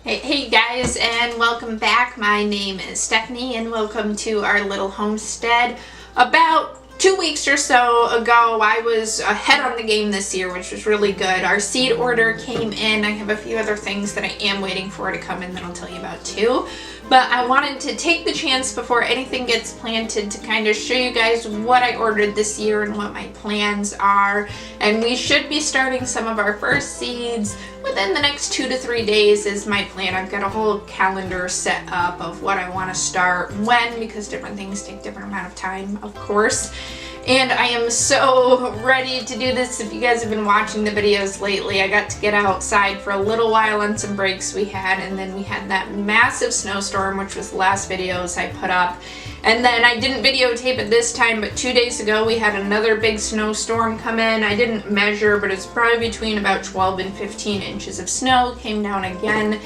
Hey guys, and welcome back. My name is Stephanie and welcome to our little homestead. About 2 weeks or so ago, I was ahead on the game this year, which was really good. Our seed order came in. I have a few other things that I am waiting for to come in that I'll tell you about too. But I wanted to take the chance before anything gets planted to kind of show you guys what I ordered this year and what my plans are. And we should be starting some of our first seeds within the next 2 to 3 days is my plan. I've got a whole calendar set up of what I want to start when, because different things take different amount of time, of course. And I am so ready to do this. If you guys have been watching the videos lately, I got to get outside for a little while on some breaks we had, and then we had that massive snowstorm, which was the last videos I put up. And then I didn't videotape it this time, but 2 days ago we had another big snowstorm come in. I didn't measure, but it's probably between about 12 and 15 inches of snow came down again.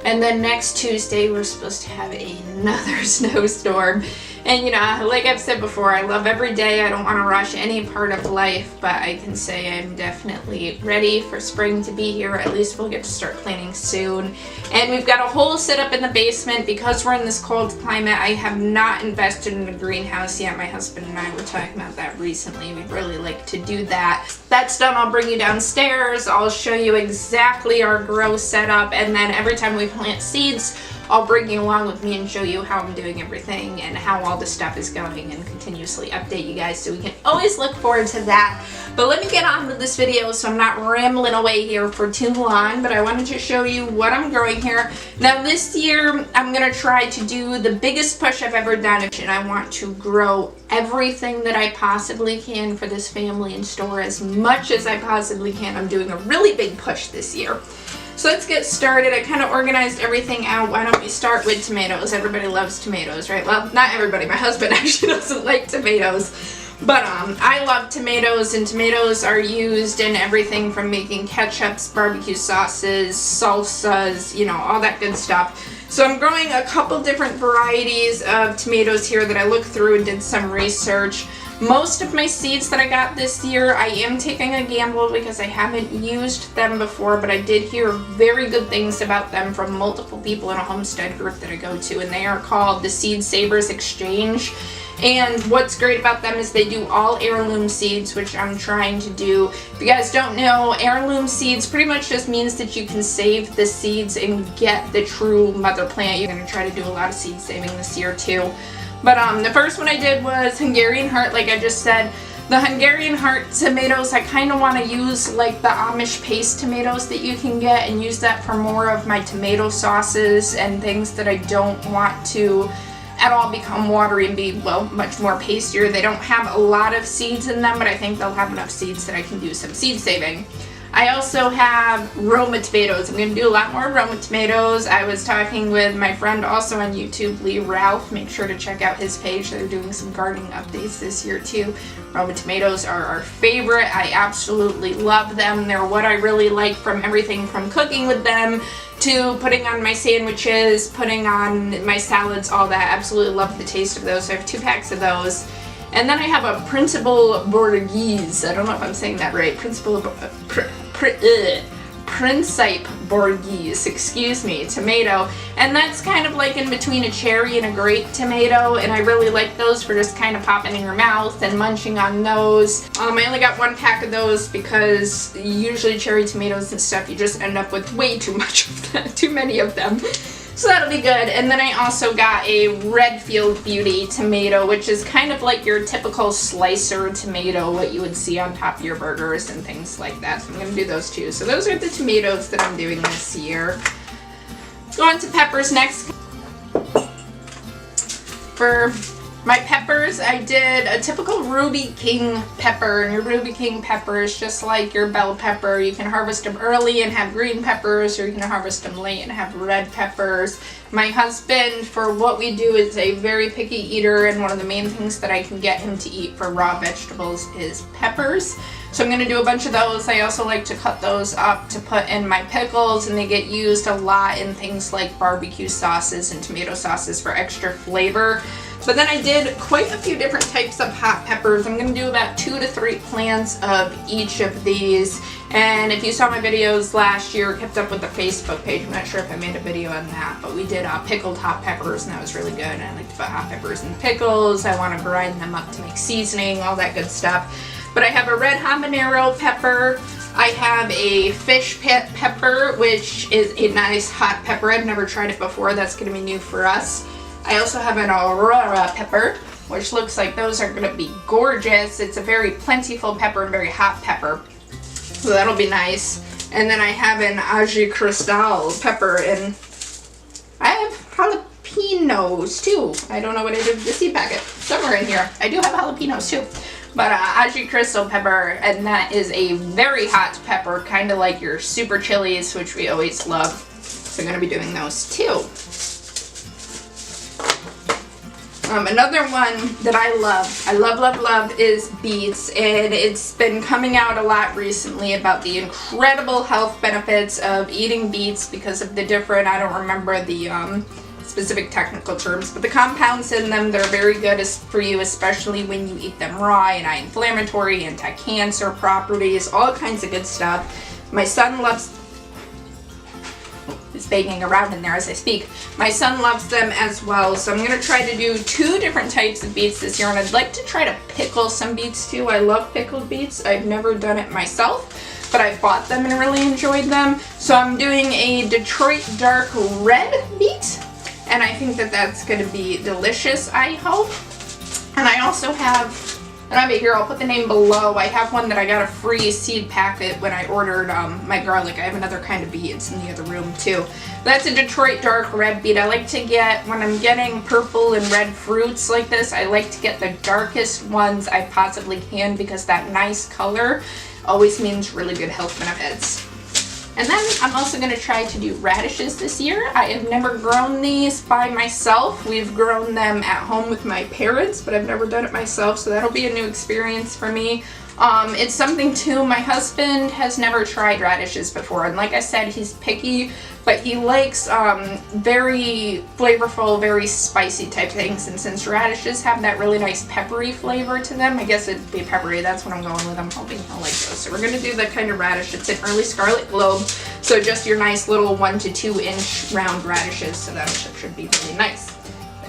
And then next Tuesday we're supposed to have another snowstorm. And you know, like I've said before, I love every day. I don't want to rush any part of life, but I can say I'm definitely ready for spring to be here. At least we'll get to start planting soon. And we've got a whole setup in the basement because we're in this cold climate. I have not invested in a greenhouse yet. My husband and I were talking about that recently. We'd really like to do that. That's done. I'll bring you downstairs. I'll show you exactly our grow setup, and then every time we plant seeds, I'll bring you along with me and show you how I'm doing everything and how all the stuff is going and continuously update you guys so we can always look forward to that. But let me get on with this video so I'm not rambling away here for too long, but I wanted to show you what I'm growing here. Now this year I'm going to try to do the biggest push I've ever done, and I want to grow everything that I possibly can for this family and store as much as I possibly can. I'm doing a really big push this year. So let's get started. I kind of organized everything out. Why don't we start with tomatoes? Everybody loves tomatoes, right? Well, not everybody. My husband actually doesn't like tomatoes. But I love tomatoes, and tomatoes are used in everything from making ketchups, barbecue sauces, salsas, you know, all that good stuff. So I'm growing a couple different varieties of tomatoes here that I looked through and did some research. Most of my seeds that I got this year, I am taking a gamble because I haven't used them before, but I did hear very good things about them from multiple people in a homestead group that I go to, and they are called the Seed Savers Exchange. And what's great about them is they do all heirloom seeds, which I'm trying to do. If you guys don't know, heirloom seeds pretty much just means that you can save the seeds and get the true mother plant. You're going to try to do a lot of seed saving this year too. But the first one I did was Hungarian Heart, like I just said. The Hungarian Heart tomatoes, I kind of want to use like the Amish paste tomatoes that you can get and use that for more of my tomato sauces and things that I don't want to at all become watery and be, well, much more pastier. They don't have a lot of seeds in them, but I think they'll have enough seeds that I can do some seed saving. I also have Roma tomatoes. I'm going to do a lot more Roma tomatoes. I was talking with my friend also on YouTube, Lee Ralph. Make sure to check out his page. They're doing some gardening updates this year too. Roma tomatoes are our favorite. I absolutely love them. They're what I really like from everything from cooking with them to putting on my sandwiches, putting on my salads, all that. Absolutely love the taste of those. So I have 2 packs of those. And then I have a Principal Borghese. I don't know if I'm saying that right. Principe Borghese, excuse me, tomato. And that's kind of like in between a cherry and a grape tomato. And I really like those for just kind of popping in your mouth and munching on those. I only got 1 pack of those because usually cherry tomatoes and stuff, you just end up with way too much of them, too many of them. So that'll be good. And then I also got a Redfield Beauty tomato, which is kind of like your typical slicer tomato, what you would see on top of your burgers and things like that. So I'm going to do those too. So those are the tomatoes that I'm doing this year. Go on to peppers next. For my peppers, I did a typical Ruby King pepper, and your Ruby King pepper is just like your bell pepper. You can harvest them early and have green peppers, or you can harvest them late and have red peppers. My husband, for what we do, is a very picky eater, and one of the main things that I can get him to eat for raw vegetables is peppers. So I'm going to do a bunch of those. I also like to cut those up to put in my pickles, and they get used a lot in things like barbecue sauces and tomato sauces for extra flavor. But then I did quite a few different types of hot peppers. I'm going to do about 2 to 3 plants of each of these. And if you saw my videos last year, kept up with the Facebook page, I'm not sure if I made a video on that, but we did pickled hot peppers, and that was really good. And I like to put hot peppers in pickles. I want to grind them up to make seasoning, all that good stuff. But I have a red habanero pepper. I have a fish pepper, which is a nice hot pepper. I've never tried it before. That's going to be new for us. I also have an aurora pepper, which looks like those are going to be gorgeous. It's a very plentiful pepper and very hot pepper. So that'll be nice. And then I have an aji crystal pepper, and I have jalapenos too. I don't know what I did with the seed packet. Somewhere in here. I do have jalapenos too. But aji crystal pepper, and that is a very hot pepper, kind of like your super chilies, which we always love. So I'm going to be doing those too. Another one that I love, is beets, and it's been coming out a lot recently about the incredible health benefits of eating beets because of the different, I don't remember the specific technical terms, but the compounds in them, they're very good for you, especially when you eat them raw, anti-inflammatory, anti-cancer properties, all kinds of good stuff. My son loves, is banging around in there as I speak. My son loves them as well, so I'm going to try to do 2 different types of beets this year, and I'd like to try to pickle some beets too. I love pickled beets. I've never done it myself, but I've bought them and really enjoyed them. So I'm doing a Detroit dark red beet, and I think that that's going to be delicious, I hope. And I also have, I don't have it here, I'll put the name below. I have one that I got a free seed packet when I ordered my garlic. I have another kind of beet, it's in the other room too. That's a Detroit dark red beet. I like to get, when I'm getting purple and red fruits like this, I like to get the darkest ones I possibly can, because that nice color always means really good health benefits. And then I'm also going to try to do radishes this year. I have never grown these by myself. We've grown them at home with my parents, but I've never done it myself, so that'll be a new experience for me. It's something too, my husband has never tried radishes before, and like I said, he's picky, but he likes very flavorful, very spicy type things, and since radishes have that really nice peppery flavor to them, I guess it'd be peppery, that's what I'm going with. I'm hoping he'll like those. So we're going to do that kind of radish. It's an early scarlet globe, so just your nice little 1 to 2 inch round radishes, so that should be really nice.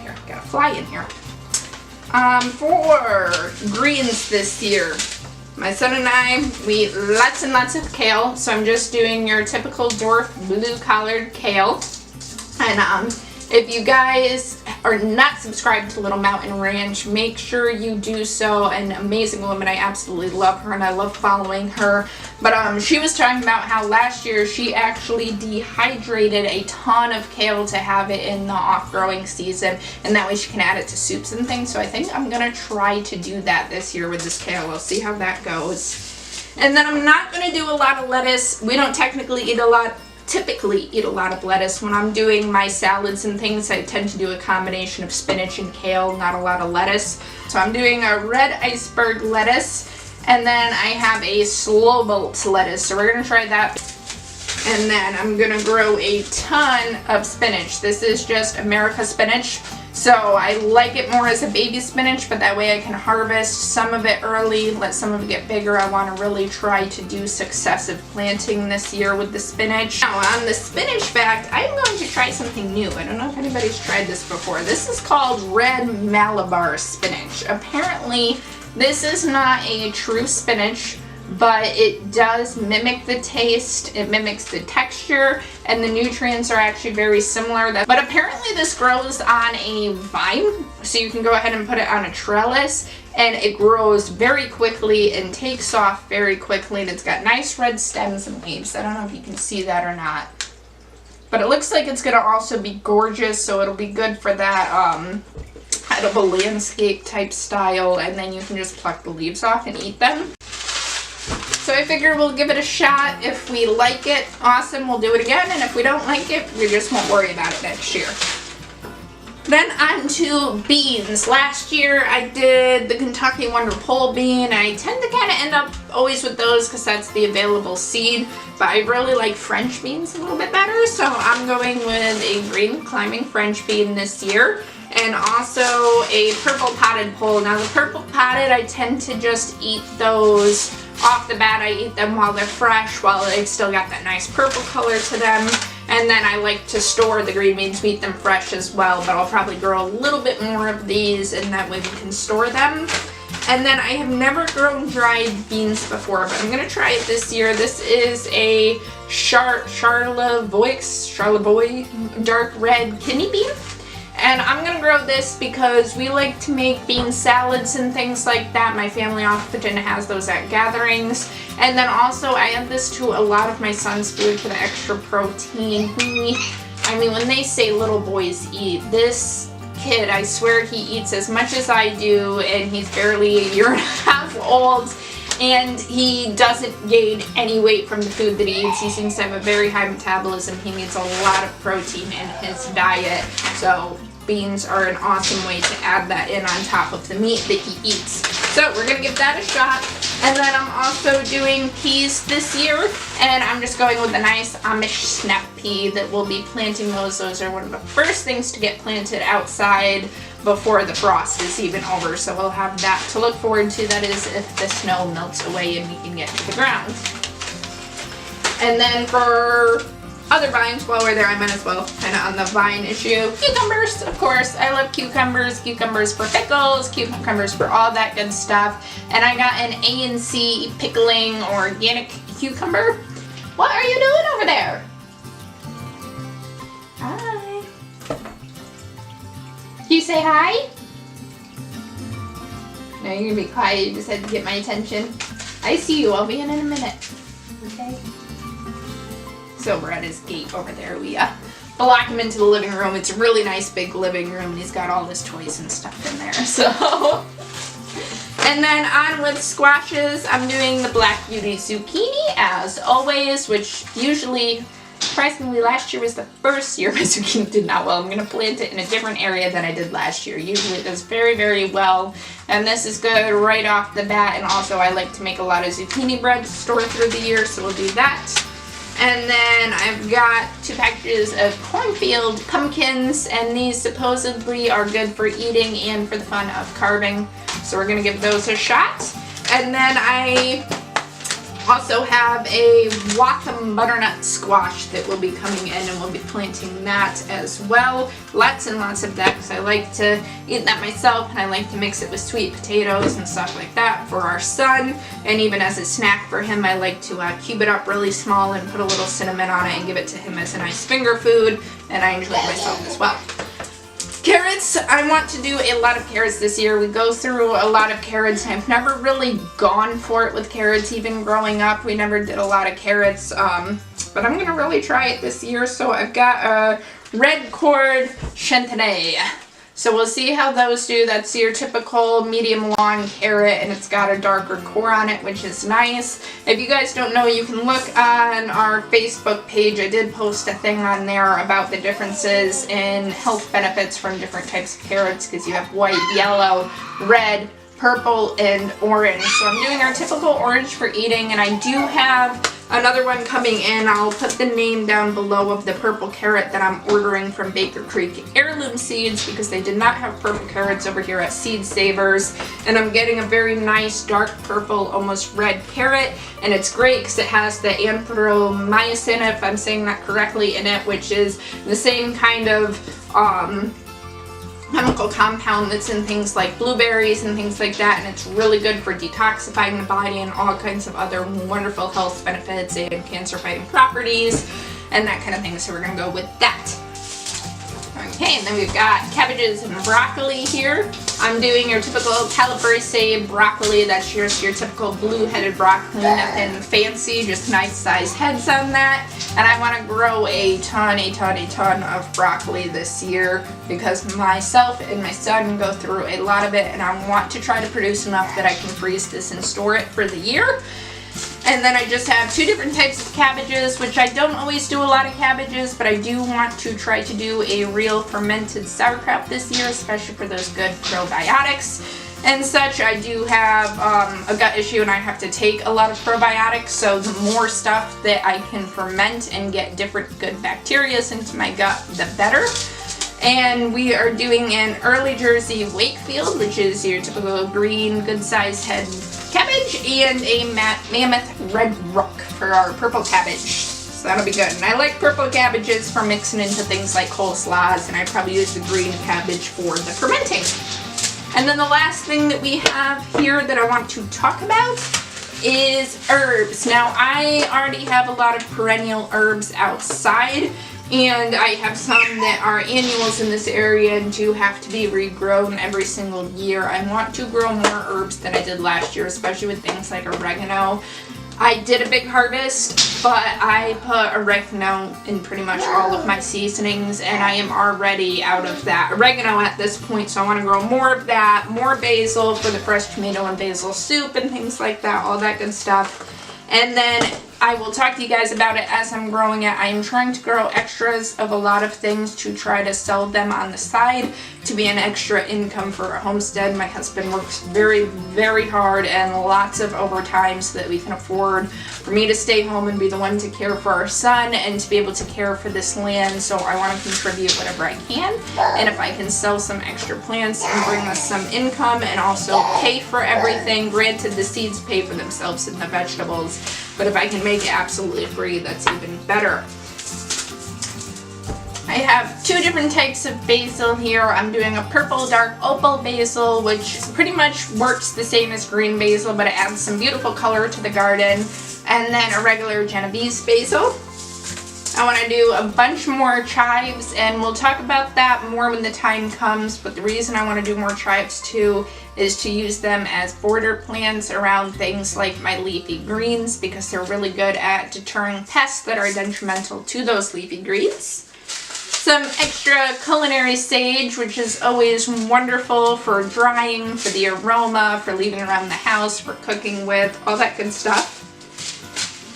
Here, got a fly in here. For greens this year, my son and I, we eat lots and lots of kale, so I'm just doing your typical dwarf blue-collared kale. And if you guys are not subscribed to Little Mountain Ranch, make sure you do so. An amazing woman, I absolutely love her, and I love following her. But she was talking about how last year she actually dehydrated a ton of kale to have it in the off-growing season, and that way she can add it to soups and things. So I think I'm gonna try to do that this year with this kale. We'll see how that goes. And then I'm not gonna do a lot of lettuce. We don't typically eat a lot of lettuce. When I'm doing my salads and things, I tend to do a combination of spinach and kale, not a lot of lettuce. So I'm doing a red iceberg lettuce, and then I have a slow bolt lettuce, so we're gonna try that. And then I'm gonna grow a ton of spinach. This is just America spinach. So I like it more as a baby spinach, but that way I can harvest some of it early, let some of it get bigger. I want to really try to do successive planting this year with the spinach. Now on the spinach fact, I'm going to try something new. I don't know if anybody's tried this before. This is called red Malabar spinach. Apparently this is not a true spinach, but it does mimic the taste, it mimics the texture, and the nutrients are actually very similar. But apparently this grows on a vine, so you can go ahead and put it on a trellis, and it grows very quickly and takes off very quickly, and it's got nice red stems and leaves. I don't know if you can see that or not, but it looks like it's going to also be gorgeous, so it'll be good for that edible landscape type style, and then you can just pluck the leaves off and eat them. So I figure we'll give it a shot. If we like it, awesome, we'll do it again. And if we don't like it, we just won't worry about it next year. Then on to beans. Last year I did the Kentucky Wonder Pole bean. I tend to kind of end up always with those because that's the available seed, but I really like French beans a little bit better, so I'm going with a green climbing French bean this year, and also a purple potted pole. Now the purple potted, I tend to just eat those off the bat. I eat them while they're fresh, while they still got that nice purple color to them. And then I like to store the green beans, eat them fresh as well, but I'll probably grow a little bit more of these, and that way we can store them. And then I have never grown dried beans before, but I'm going to try it this year. This is a Charlevoix dark red kidney bean. And I'm going to grow this because we like to make bean salads and things like that. My family often has those at gatherings. And then also I add this to a lot of my son's food for the extra protein. I mean, when they say little boys eat, this kid, I swear he eats as much as I do, and he's barely a year and a half old. And he doesn't gain any weight from the food that he eats. He seems to have a very high metabolism. He needs a lot of protein in his diet. So beans are an awesome way to add that in on top of the meat that he eats. So we're gonna give that a shot. And then I'm also doing peas this year, and I'm just going with a nice Amish snap pea that we'll be planting those. Those are one of the first things to get planted outside before the frost is even over. So we'll have that to look forward to. That is if the snow melts away and we can get to the ground. And then for other vines, while we're there, I might as well kind of on the vine issue. Cucumbers, of course. I love cucumbers. Cucumbers for pickles, cucumbers for all that good stuff. And I got an A&C pickling organic cucumber. What are you doing over there? Hi. Can you say hi? No, you're gonna be quiet. You just had to get my attention. I see you. I'll be in a minute. Okay. So we're at his gate over there. We block him into the living room. It's a really nice big living room, and he's got all his toys and stuff in there. So, and then on with squashes, I'm doing the Black Beauty zucchini as always, which usually, surprisingly, last year was the first year my zucchini did not well. I'm going to plant it in a different area than I did last year. Usually it does very, very well, and this is good right off the bat. And also I like to make a lot of zucchini bread to store through the year, so we'll do that. And then I've got 2 packages of cornfield pumpkins, and these supposedly are good for eating and for the fun of carving. So we're gonna give those a shot. And then I also have a Watham butternut squash that will be coming in, and we'll be planting that as well. Lots and lots of that because I like to eat that myself, and I like to mix it with sweet potatoes and stuff like that for our son. And even as a snack for him, I like to cube it up really small and put a little cinnamon on it and give it to him as a nice finger food, and I enjoy it myself as well. Carrots, I want to do a lot of carrots this year. We go through a lot of carrots. I've never really gone for it with carrots, even growing up. We never did a lot of carrots, but I'm going to really try it this year. So I've got a red cord chantilly. So we'll see how those do. That's your typical medium long carrot, and it's got a darker core on it, which is nice. If you guys don't know, you can look on our Facebook page. I did post a thing on there about the differences in health benefits from different types of carrots, because you have white, yellow, red, purple, and orange. So I'm doing our typical orange for eating, and I do have another one coming in. I'll put the name down below of the purple carrot that I'm ordering from Baker Creek Heirloom Seeds, because they did not have purple carrots over here at Seed Savers. And I'm getting a very nice dark purple, almost red carrot, and it's great because it has the anthromycin, if I'm saying that correctly, in it, which is the same kind of chemical compound that's in things like blueberries and things like that, and it's really good for detoxifying the body and all kinds of other wonderful health benefits and cancer fighting properties and that kind of thing. So we're gonna go with that. Okay, and then we've got cabbages and broccoli here. I'm doing your typical calabrese broccoli. That's just your typical blue-headed broccoli, nothing fancy, just nice size heads on that. And I want to grow a ton of broccoli this year, because myself and my son go through a lot of it, and I want to try to produce enough that I can freeze this and store it for the year. And then I just have 2 different types of cabbages, which I don't always do a lot of cabbages, but I do want to try to do a real fermented sauerkraut this year, especially for those good probiotics and such. I do have a gut issue and I have to take a lot of probiotics, so the more stuff that I can ferment and get different good bacteria into my gut, the better. And we are doing an early Jersey Wakefield, which is your typical green, good-sized head cabbage, and a Mammoth Red Rook for our purple cabbage. So that'll be good. And I like purple cabbages for mixing into things like coleslaws, and I probably use the green cabbage for the fermenting. And then the last thing that we have here that I want to talk about is herbs. Now, I already have a lot of perennial herbs outside, and I have some that are annuals in this area and do have to be regrown every single year. I want to grow more herbs than I did last year, especially with things like oregano. I did a big harvest, but I put oregano in pretty much all of my seasonings, and I am already out of that oregano at this point, so I want to grow more of that, more basil for the fresh tomato and basil soup and things like that, all that good stuff. And then I will talk to you guys about it as I'm growing it. I am trying to grow extras of a lot of things to try to sell them on the side to be an extra income for a homestead. My husband works very, very hard and lots of overtime so that we can afford for me to stay home and be the one to care for our son and to be able to care for this land. So I want to contribute whatever I can. And if I can sell some extra plants and bring us some income and also pay for everything, granted the seeds pay for themselves and the vegetables, but if I can make it absolutely free, that's even better. I have 2 different types of basil here. I'm doing a purple dark opal basil, which pretty much works the same as green basil, but it adds some beautiful color to the garden. And then a regular Genovese basil. I want to do a bunch more chives, and we'll talk about that more when the time comes, but the reason I want to do more chives too is to use them as border plants around things like my leafy greens, because they're really good at deterring pests that are detrimental to those leafy greens. Some extra culinary sage, which is always wonderful for drying, for the aroma, for leaving around the house, for cooking with, all that good stuff.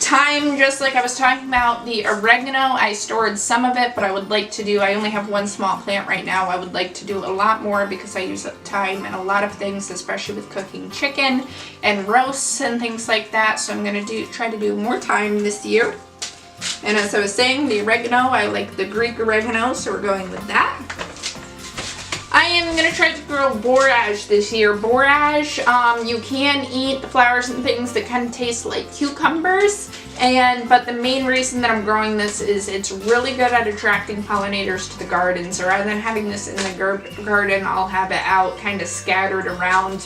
Thyme, just like I was talking about the oregano, I stored some of it, but I would like to do, I only have 1 small plant right now. I would like to do a lot more because I use up thyme in a lot of things, especially with cooking chicken and roasts and things like that. So I'm going to try to do more thyme this year. And as I was saying, the oregano, I like the Greek oregano, so we're going with that. I am going to try to grow borage this year. Borage, you can eat the flowers and things that kind of taste like cucumbers, but the main reason that I'm growing this is it's really good at attracting pollinators to the garden. So rather than having this in the garden, I'll have it out kind of scattered around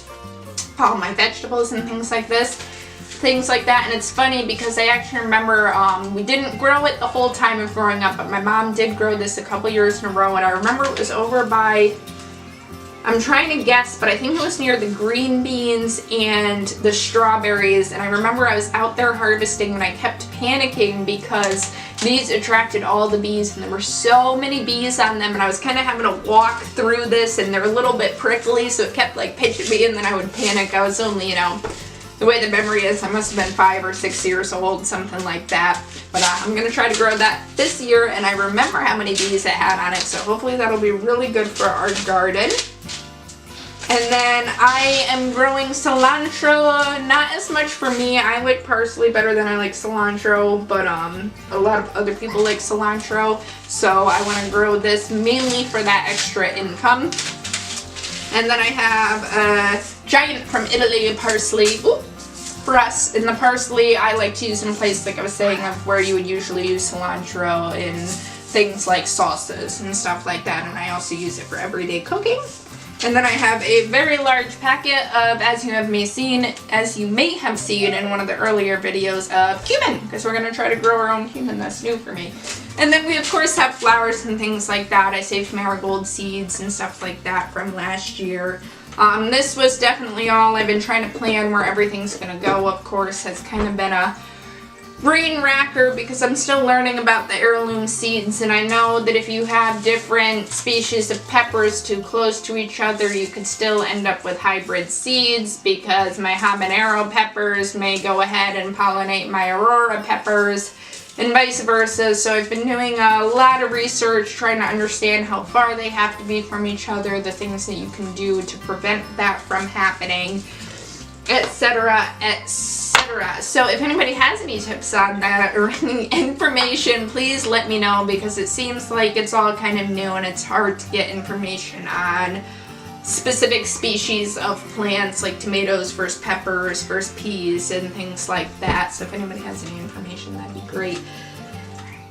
all my vegetables and things like this. Things like that. And it's funny because I actually remember we didn't grow it the whole time of growing up, but my mom did grow this a couple years in a row, and I remember it was over by, I'm trying to guess, but I think it was near the green beans and the strawberries. And I remember I was out there harvesting and I kept panicking because these attracted all the bees, and there were so many bees on them, and I was kind of having to walk through this, and they're a little bit prickly, so it kept like pinching me, and then I would panic. I was only, the way the memory is, I must have been 5 or 6 years old, something like that. But I'm going to try to grow that this year, and I remember how many bees it had on it, so hopefully that'll be really good for our garden. And then I am growing cilantro, not as much for me. I like parsley better than I like cilantro, but a lot of other people like cilantro, so I want to grow this mainly for that extra income. And then I have a giant from Italy parsley. For us, in the parsley, I like to use in place, like I was saying, of where you would usually use cilantro in things like salsas and stuff like that, and I also use it for everyday cooking. And then I have a very large packet of, as you may have seen in one of the earlier videos, of cumin, because we're going to try to grow our own cumin. That's new for me. And then we of course have flowers and things like that. I saved marigold seeds and stuff like that from last year. This was definitely all I've been trying to plan where everything's going to go. Of course, has kind of been a brain racker because I'm still learning about the heirloom seeds, and I know that if you have different species of peppers too close to each other, you could still end up with hybrid seeds, because my habanero peppers may go ahead and pollinate my aurora peppers and vice versa. So I've been doing a lot of research trying to understand how far they have to be from each other, the things that you can do to prevent that from happening, etc., etc. So if anybody has any tips on that or any information, please let me know, because it seems like it's all kind of new and it's hard to get information on specific species of plants, like tomatoes versus peppers versus peas and things like that. So if anybody has any information, that'd be great.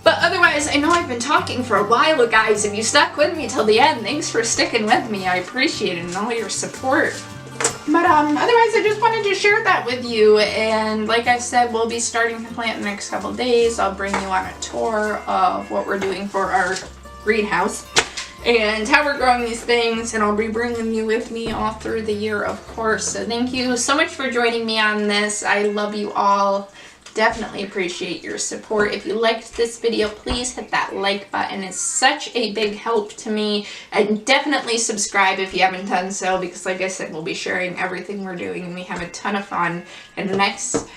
But otherwise, I know I've been talking for a while, guys. If you stuck with me till the end, thanks for sticking with me. I appreciate it and all your support. But otherwise, I just wanted to share that with you. And like I said, we'll be starting to plant in the next couple days. I'll bring you on a tour of what we're doing for our greenhouse and how we're growing these things, and I'll be bringing you with me all through the year, of course. So thank you so much for joining me on this. I love you all. Definitely appreciate your support. If you liked this video, please hit that like button. It's such a big help to me. And definitely subscribe if you haven't done so, because like I said, we'll be sharing everything we're doing and we have a ton of fun. And next,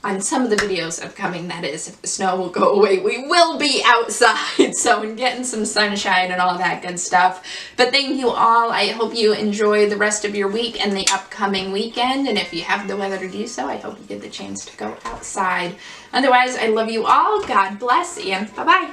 on some of the videos upcoming, that is, if the snow will go away, we will be outside, so and getting some sunshine and all that good stuff. But thank you all. I hope you enjoy the rest of your week and the upcoming weekend, and if you have the weather to do so, I hope you get the chance to go outside. Otherwise, I love you all. God bless, and bye-bye.